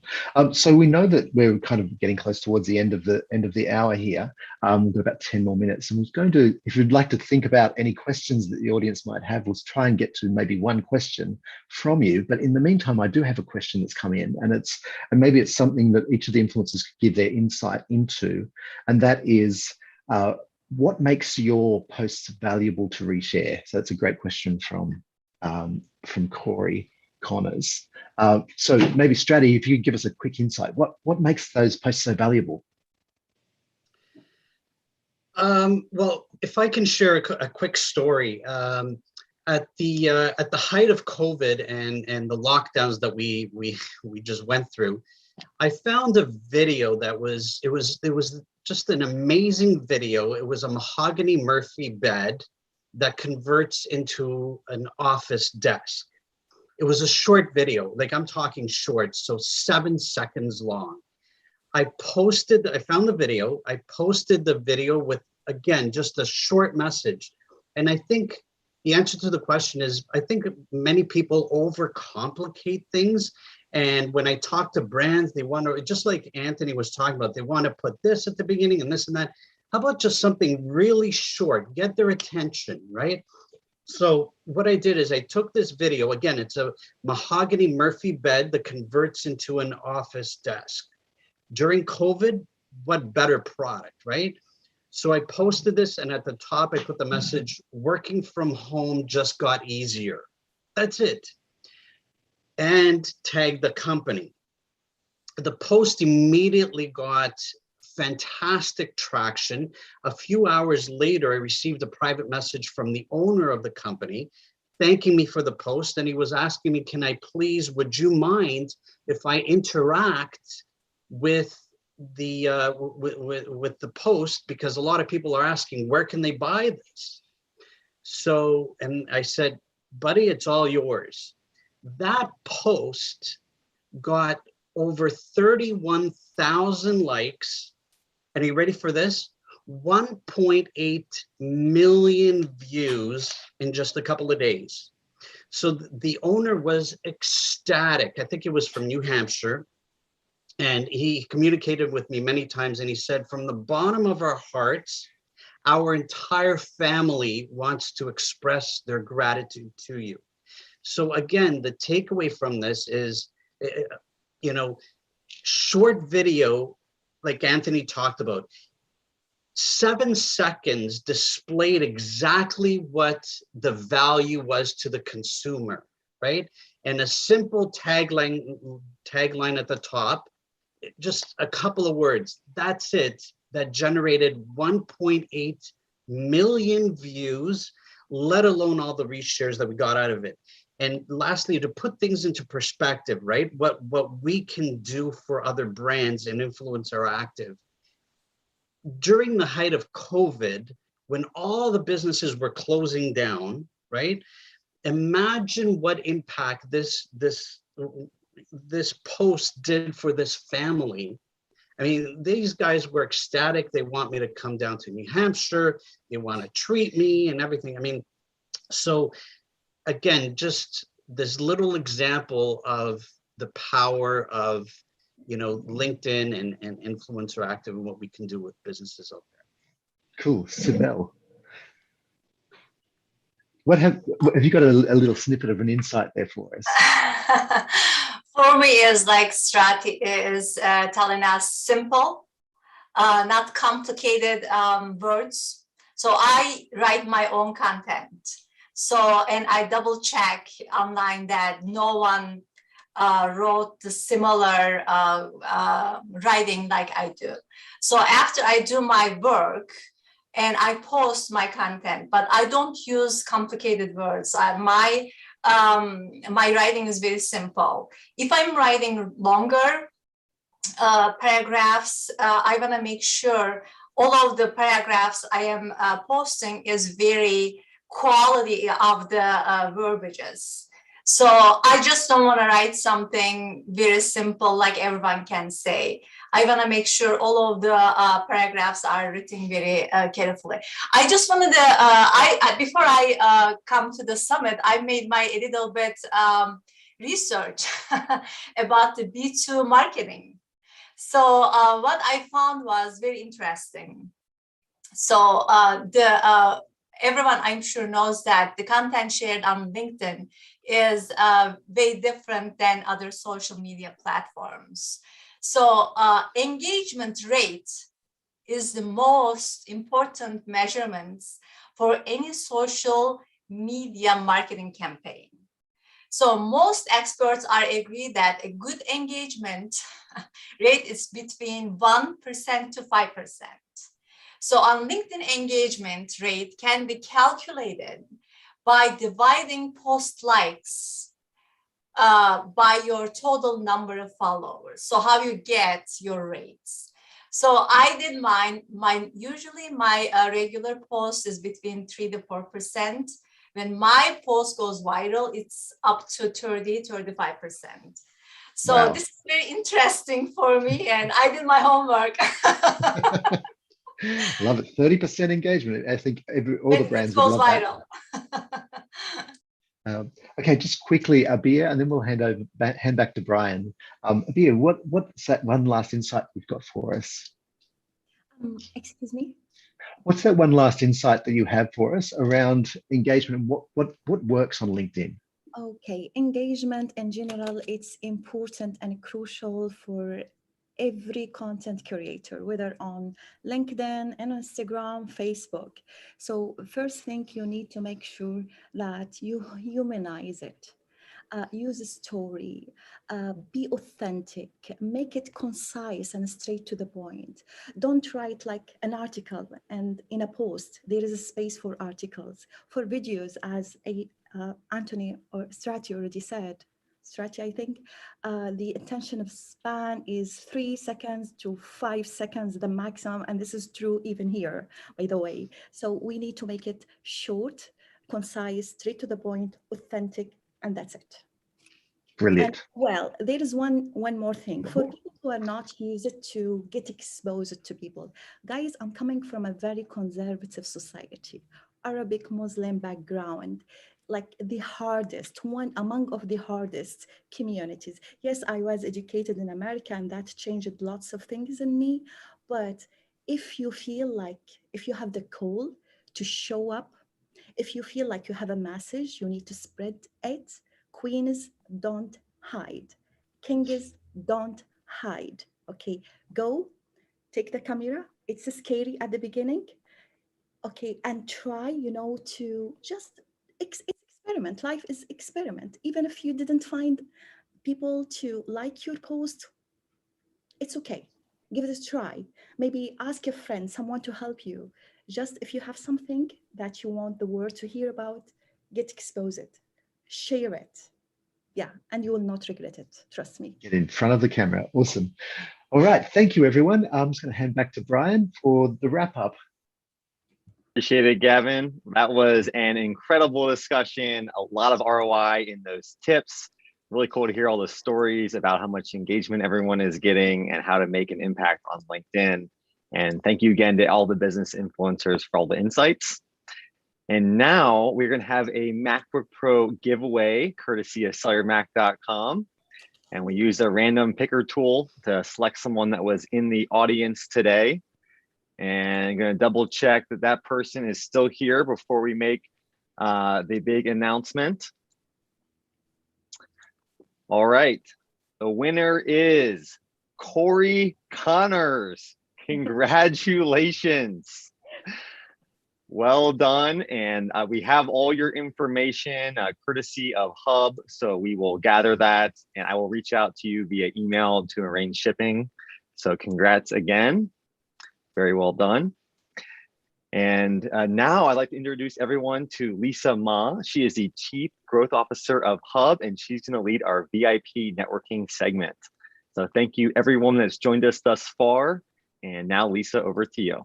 Speaker 7: So we know that we're kind of getting close towards the end of the hour here. We've got about 10 more minutes, and we're going to, if you'd like to think about any questions that the audience might have, we'll try and get to maybe one question from you. But in the meantime, I do have a question that's come in, and maybe it's something that each of the influencers could give their insight into, and that is, what makes your posts valuable to reshare? So that's a great question from Corey Connors. So maybe Straty, if you could give us a quick insight, what makes those posts so valuable?
Speaker 5: Well, if I can share a quick story, at the height of COVID and the lockdowns that we just went through, I found a video that was just an amazing video. It was a mahogany Murphy bed that converts into an office desk. It was a short video, like I'm talking short, so 7 seconds long. I found the video, I posted the video with, again, just a short message. And I think the answer to the question is, I think many people overcomplicate things. And when I talk to brands, they want to, just like Anthony was talking about, they want to put this at the beginning and this and that. How about just something really short, get their attention, right? So what I did is I took this video, again, it's a mahogany Murphy bed that converts into an office desk. During COVID, what better product, right? So I posted this, and at the top, I put the message, working from home just got easier. That's it. And tagged the company. The post immediately got fantastic traction. A few hours later, I received a private message from the owner of the company thanking me for the post, and he was asking me, would you mind if I interact with the post, because a lot of people are asking, where can they buy this? So, and I said, buddy, it's all yours. That post got over 31,000 likes. And are you ready for this? 1.8 million views in just a couple of days. So the owner was ecstatic. I think it was from New Hampshire. And he communicated with me many times, and he said, from the bottom of our hearts, our entire family wants to express their gratitude to you. So again, the takeaway from this is, short video, like Anthony talked about, 7 seconds displayed exactly what the value was to the consumer, right? And a simple tagline at the top, just a couple of words, that's it, that generated 1.8 million views, let alone all the reshares that we got out of it. And lastly, to put things into perspective, right? What we can do for other brands and Influencer Active. During the height of COVID, when all the businesses were closing down, right? Imagine what impact this post did for this family. I mean, these guys were ecstatic. They want me to come down to New Hampshire. They want to treat me and everything. I mean, so again, just this little example of the power of, you know, LinkedIn and Influencer Active and what we can do with businesses out there.
Speaker 7: Cool. Sibel, what have you got a little snippet of an insight there for us?
Speaker 11: For me, is like Straty is telling us simple, not complicated words. So I write my own content. So, and I double check online that no one wrote the similar writing like I do. So after I do my work and I post my content, but I don't use complicated words. My writing is very simple. If I'm writing longer paragraphs, I want to make sure all of the paragraphs I am posting is very quality of the verbiages. So I just don't want to write something very simple like everyone can say. I want to make sure all of the paragraphs are written very carefully. I just wanted to, before I come to the summit, I made my a little bit research about the B2 marketing. So what I found was very interesting. So everyone I'm sure knows that the content shared on LinkedIn is very different than other social media platforms. So engagement rate is the most important measurement for any social media marketing campaign. So most experts are agreed that a good engagement rate is between 1% to 5%. So on LinkedIn, engagement rate can be calculated by dividing post likes by your total number of followers. So how you get your rates. So I did mine. Usually my regular post is between 3 to 4%. When my post goes viral, it's up to 30, 35%. So
Speaker 7: Wow.
Speaker 11: this is very interesting for me, and I did my homework.
Speaker 7: Love it. 30% engagement. I think all the brands would
Speaker 11: goes
Speaker 7: love
Speaker 11: viral.
Speaker 7: that. Okay, just quickly, Abir, and then we'll hand back to Brian. Abir, what's that one last insight you've got for us?
Speaker 8: Excuse me?
Speaker 7: What's that one last insight that you have for us around engagement and what works on LinkedIn?
Speaker 8: Okay, engagement in general, it's important and crucial for every content creator, whether on LinkedIn, and Instagram, Facebook. So first thing, you need to make sure that you humanize it. Use a story, be authentic, make it concise and straight to the point. Don't write like an article and in a post, there is a space for articles, for videos, as Anthony or Straty already said. Straty, I think, the attention of span is 3 seconds to 5 seconds, the maximum. And this is true even here, by the way. So we need to make it short, concise, straight to the point, authentic, and that's it.
Speaker 7: Brilliant.
Speaker 8: And, well, there is one more thing. For people who are not used to get exposed to people. Guys, I'm coming from a very conservative society, Arabic Muslim background, like the hardest, one among of the hardest communities. Yes, I was educated in America and that changed lots of things in me. But if you feel like, if you have the call to show up, if you feel like you have a message, you need to spread it. Queens, don't hide. Kings, don't hide. Okay, go, take the camera. It's scary at the beginning. Okay, and try, to just experiment. Life is experiment. Even if you didn't find people to like your post, it's okay. Give it a try. Maybe ask a friend, someone to help you. Just if you have something that you want the world to hear about, get exposed, share it. Yeah, and you will not regret it. Trust me.
Speaker 7: Get in front of the camera. Awesome. All right. Thank you, everyone. I'm just going to hand back to Brian for the wrap up.
Speaker 2: Appreciate it, Gavin. That was an incredible discussion. A lot of ROI in those tips. really cool to hear all the stories about how much engagement everyone is getting and how to make an impact on LinkedIn. And thank you again to all the business influencers for all the insights. And now we're going to have a MacBook Pro giveaway courtesy of SellerMac.com. And we used a random picker tool to select someone that was in the audience today. And I'm going to double check that that person is still here before we make the big announcement. All right, the winner is Corey Connors. Congratulations. Well done. And we have all your information courtesy of Hub. So we will gather that and I will reach out to you via email to arrange shipping. So congrats again. Very well done. And now I'd like to introduce everyone to Lisa Ma. She is the Chief Growth Officer of Hub, and she's going to lead our VIP networking segment. So thank you everyone that's joined us thus far. And now Lisa, over to you.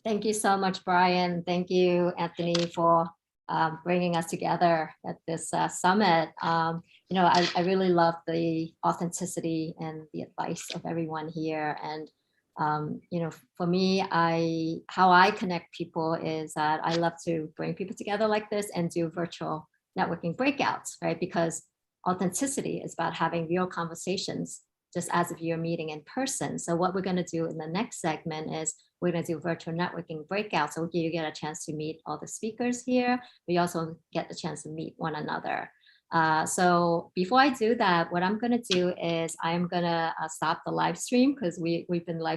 Speaker 1: Thank you so much, Brian. Thank you, Anthony, for bringing us together at this summit. You know, I really love the authenticity and the advice of everyone here. And you know, for me, how I connect people is that I love to bring people together like this and do virtual networking breakouts, right? Because authenticity is about having real conversations, just as if you're meeting in person. So what we're going to do in the next segment is we're going to do virtual networking breakouts. So you get a chance to meet all the speakers here. We also get the chance to meet one another. So before I do that, what I'm going to do is I'm going to stop the live stream because we've been live